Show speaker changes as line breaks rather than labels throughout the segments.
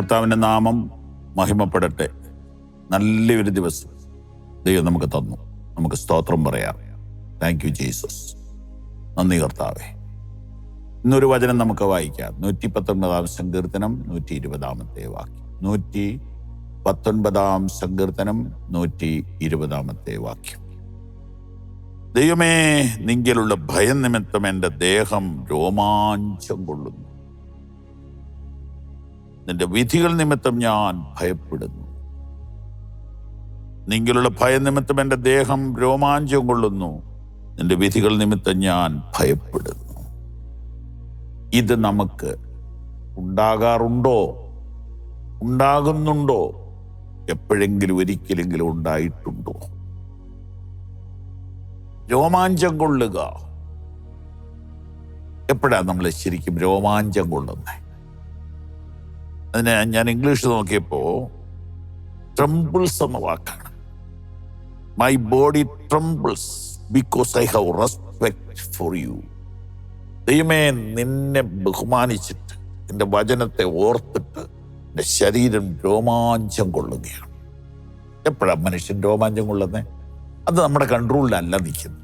കർത്താവിൻ്റെ നാമം മഹിമപ്പെടട്ടെ. നല്ലൊരു ദിവസം ദൈവം നമുക്ക് തന്നു. നമുക്ക് സ്തോത്രം പറയാം. Thank you Jesus. നന്ദി കർത്താവേ. ഇന്നൊരു വചനം നമുക്ക് വായിക്കാം. 119 സങ്കീർത്തനം 120 വാക്യം. 119 സങ്കീർത്തനം 120 വാക്യം. ദൈവമേ, നിങ്കലുള്ള ഭയം നിമിത്തം എൻ്റെ ദേഹം രോമാഞ്ചം കൊള്ളുന്നു. നിന്റെ വിധികൾ നിമിത്തം ഞാൻ ഭയപ്പെടുന്നു. നിങ്കലുള്ള ഭയം നിമിത്തം എൻ്റെ ദേഹം രോമാഞ്ചം കൊള്ളുന്നു. നിന്റെ വിധികൾ നിമിത്തം ഞാൻ ഭയപ്പെടുന്നു. ഇത് നമുക്ക് ഉണ്ടാകാറുണ്ടോ? ഉണ്ടാകുന്നുണ്ടോ? എപ്പോഴെങ്കിലും ഒരിക്കലെങ്കിലും ഉണ്ടായിട്ടുണ്ടോ? രോമാഞ്ചം കൊള്ളുക. എപ്പോഴാണ് നമ്മൾ ശരിക്കും രോമാഞ്ചം കൊള്ളുന്നത്? അതിന് ഞാൻ ഇംഗ്ലീഷ് നോക്കിയപ്പോ ട്രംബിൾസ് എന്ന വാക്കാണ്. My body trembles because I have respect for you. ദൈവമേ, നിന്നെ ബഹുമാനിച്ചിട്ട് നിന്റെ വചനത്തെ ഓർത്തിട്ട് എൻ്റെ ശരീരം രോമാഞ്ചം കൊള്ളുകയാണ്. എപ്പോഴാണ് മനുഷ്യൻ രോമാഞ്ചം കൊള്ളുന്നത്? അത് നമ്മുടെ കൺട്രോളിലല്ല നിൽക്കുന്നത്.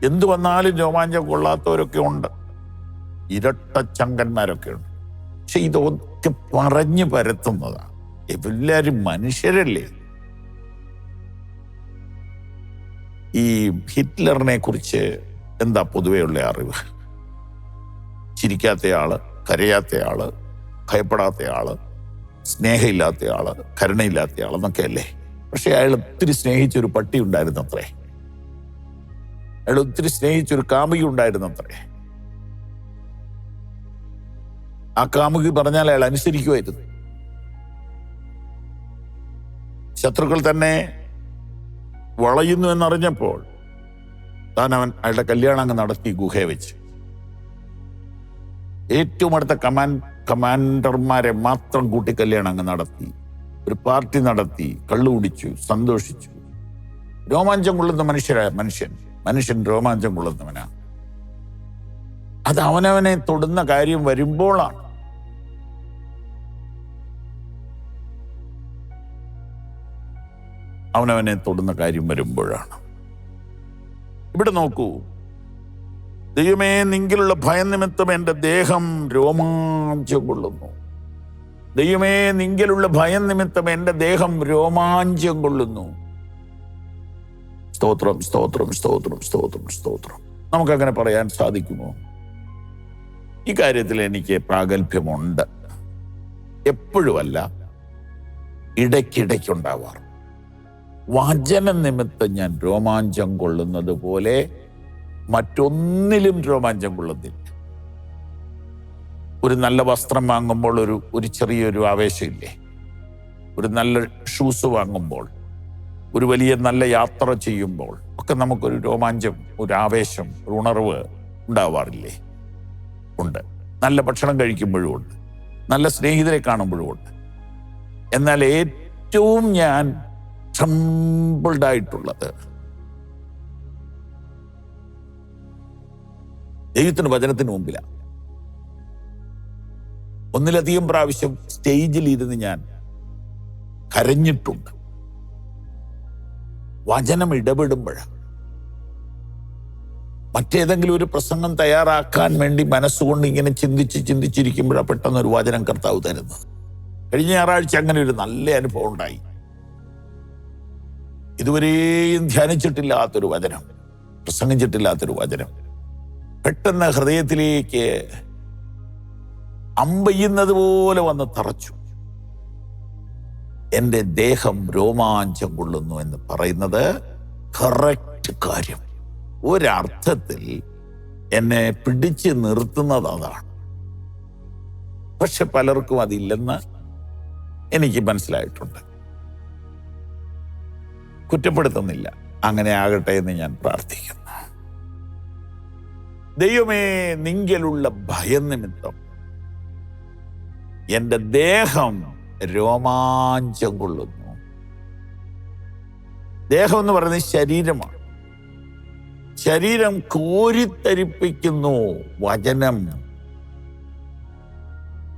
എന്തു വന്നാലും രോമാഞ്ചം കൊള്ളാത്തവരൊക്കെ ഉണ്ട്, ഇരട്ടച്ചങ്കന്മാരൊക്കെ ഉണ്ട്. പക്ഷെ ഇതൊക്കെ പറഞ്ഞു പരത്തുന്നതാണ്. എല്ലാവരും മനുഷ്യരല്ലേ. ഈ ഹിറ്റ്ലറിനെ കുറിച്ച് എന്താ പൊതുവെയുള്ള അറിവ്? ചിരിക്കാത്തയാള്, കരയാത്തയാള്, ഭയപ്പെടാത്തയാള്, സ്നേഹമില്ലാത്തയാള്, കരുണയില്ലാത്തയാളെന്നൊക്കെ അല്ലേ. പക്ഷെ അയാൾ ഒത്തിരി സ്നേഹിച്ചൊരു പട്ടി ഉണ്ടായിരുന്നത്രേ. അയാൾ ഒത്തിരി സ്നേഹിച്ചൊരു കാമുകി ഉണ്ടായിരുന്നത്രേ. ആ കാമുകി പറഞ്ഞാൽ അയാൾ അനുസരിക്കുമായിരുന്നു. ശത്രുക്കൾ തന്നെ വളയുന്നു എന്നറിഞ്ഞപ്പോൾ അയാളുടെ കല്യാണം അങ്ങ് നടത്തി ഗുഹയെ വെച്ച്. ഏറ്റവും അടുത്ത കമാൻഡർമാരെ മാത്രം കൂട്ടി കല്യാണം അങ്ങ് നടത്തി. ഒരു പാർട്ടി നടത്തി, കള്ളു കുടിച്ചു, സന്തോഷിച്ചു. രോമാഞ്ചം കൊള്ളുന്ന മനുഷ്യൻ രോമാഞ്ചം കൊള്ളുന്നവനാ. അത് അവനവനെ തൊടുന്ന കാര്യം വരുമ്പോഴാണ്. അവനവനെ തൊടുന്ന കാര്യം വരുമ്പോഴാണ്. ഇവിടെ നോക്കൂ. ദൈവമേ, നിങ്കിലുള്ള ഭയം നിമിത്തം എൻ്റെ ദേഹം രോമാഞ്ചം കൊള്ളുന്നു. ദൈവമേ, നിങ്കിലുള്ള ഭയം നിമിത്തം എൻ്റെ ദേഹം രോമാഞ്ചം കൊള്ളുന്നു. സ്തോത്രം, സ്തോത്രം, സ്തോത്രം, സ്തോത്രം, സ്തോത്രം. നമുക്കങ്ങനെ പറയാൻ സാധിക്കുമോ? ഈ കാര്യത്തിൽ എനിക്ക് പ്രാഗൽഭ്യമുണ്ട്. എപ്പോഴുമല്ല, ഇടയ്ക്കിടയ്ക്കുണ്ടാവാറ്. വചന നിമിത്തം ഞാൻ രോമാഞ്ചം കൊള്ളുന്നത് പോലെ മറ്റൊന്നിലും രോമാഞ്ചം കൊള്ളുന്നില്ല. ഒരു നല്ല വസ്ത്രം വാങ്ങുമ്പോൾ ഒരു ചെറിയൊരു ആവേശമില്ലേ? ഒരു നല്ല ഷൂസ് വാങ്ങുമ്പോൾ, ഒരു വലിയ നല്ല യാത്ര ചെയ്യുമ്പോൾ ഒക്കെ നമുക്കൊരു രോമാഞ്ചം, ഒരു ആവേശം, ഒരു ഉണർവ് ഉണ്ടാവാറില്ലേ? ഉണ്ട്. നല്ല ഭക്ഷണം കഴിക്കുമ്പോഴും ഉണ്ട്, നല്ല സ്നേഹിതരെ കാണുമ്പോഴും ഉണ്ട്. എന്നാൽ ഏറ്റവും ഞാൻ ട്രംബിൾഡ് ആയിട്ടുള്ളത് ദൈവത്തിന് വചനത്തിന് മുമ്പിലാണ്. ഒന്നിലധികം പ്രാവശ്യം സ്റ്റേജിൽ ഇരുന്ന് ഞാൻ കരഞ്ഞിട്ടുണ്ട്. വചനം ഇടപെടുമ്പോഴാണ്. മറ്റേതെങ്കിലും ഒരു പ്രസംഗം തയ്യാറാക്കാൻ വേണ്ടി മനസ്സുകൊണ്ട് ഇങ്ങനെ ചിന്തിച്ചിരിക്കുമ്പോഴാണ് പെട്ടെന്ന് ഒരു വചനം കർത്താവ് തരുന്നത്. കഴിഞ്ഞ ഞായറാഴ്ച അങ്ങനെ ഒരു നല്ല അനുഭവം ഉണ്ടായി. ഇതുവരെയും ധ്യാനിച്ചിട്ടില്ലാത്തൊരു വചനം, പ്രസംഗിച്ചിട്ടില്ലാത്തൊരു വചനം പെട്ടെന്ന് ഹൃദയത്തിലേക്ക് അമ്പെയ്യുന്നത് പോലെ വന്ന് തറച്ചു. എൻ്റെ ദേഹം രോമാഞ്ചം കൊള്ളുന്നു എന്ന് പറയുന്നത് കറക്റ്റ് കാര്യം. ഒരർത്ഥത്തിൽ എന്നെ പിടിച്ച് നിർത്തുന്നത് അതാണ്. പക്ഷെ പലർക്കും അതില്ലെന്ന് എനിക്ക് മനസ്സിലായിട്ടുണ്ട്. കുറ്റപ്പെടുത്തുന്നില്ല. അങ്ങനെ ആകട്ടെ എന്ന് ഞാൻ പ്രാർത്ഥിക്കുന്നു. ദൈവമേ, നിങ്കലുള്ള ഭയം നിമിത്തം എൻ്റെ ദേഹം രോമാഞ്ചം കൊള്ളുന്നു. ദേഹം എന്ന് പറയുന്നത് ശരീരമാണ്. ശരീരം കോരിത്തരിപ്പിക്കുന്നു വചനം.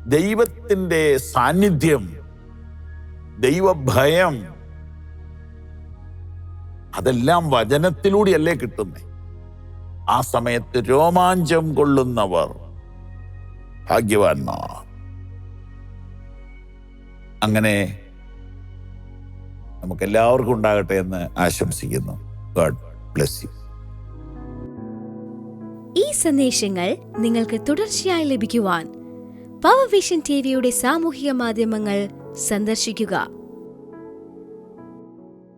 ദൈവത്തിൻ്റെ സാന്നിധ്യം, ദൈവഭയം, അതെല്ലാം വചനത്തിലൂടെയല്ലേ കിട്ടുന്നേ. ആ സമയത്ത് രോമാഞ്ചം കൊള്ളുന്നവർ ഭാഗ്യവാന്മാർ. അങ്ങനെ നമുക്കെല്ലാവർക്കും ഉണ്ടാകട്ടെ എന്ന് ആശംസിക്കുന്നു. God bless you.
ഈ സന്ദേശങ്ങൾ നിങ്ങൾക്ക് തുടർച്ചയായി ലഭിക്കുവാൻ പവർ വിഷൻ ടിവിയുടെ സാമൂഹിക മാധ്യമങ്ങൾ സന്ദർശിക്കുക.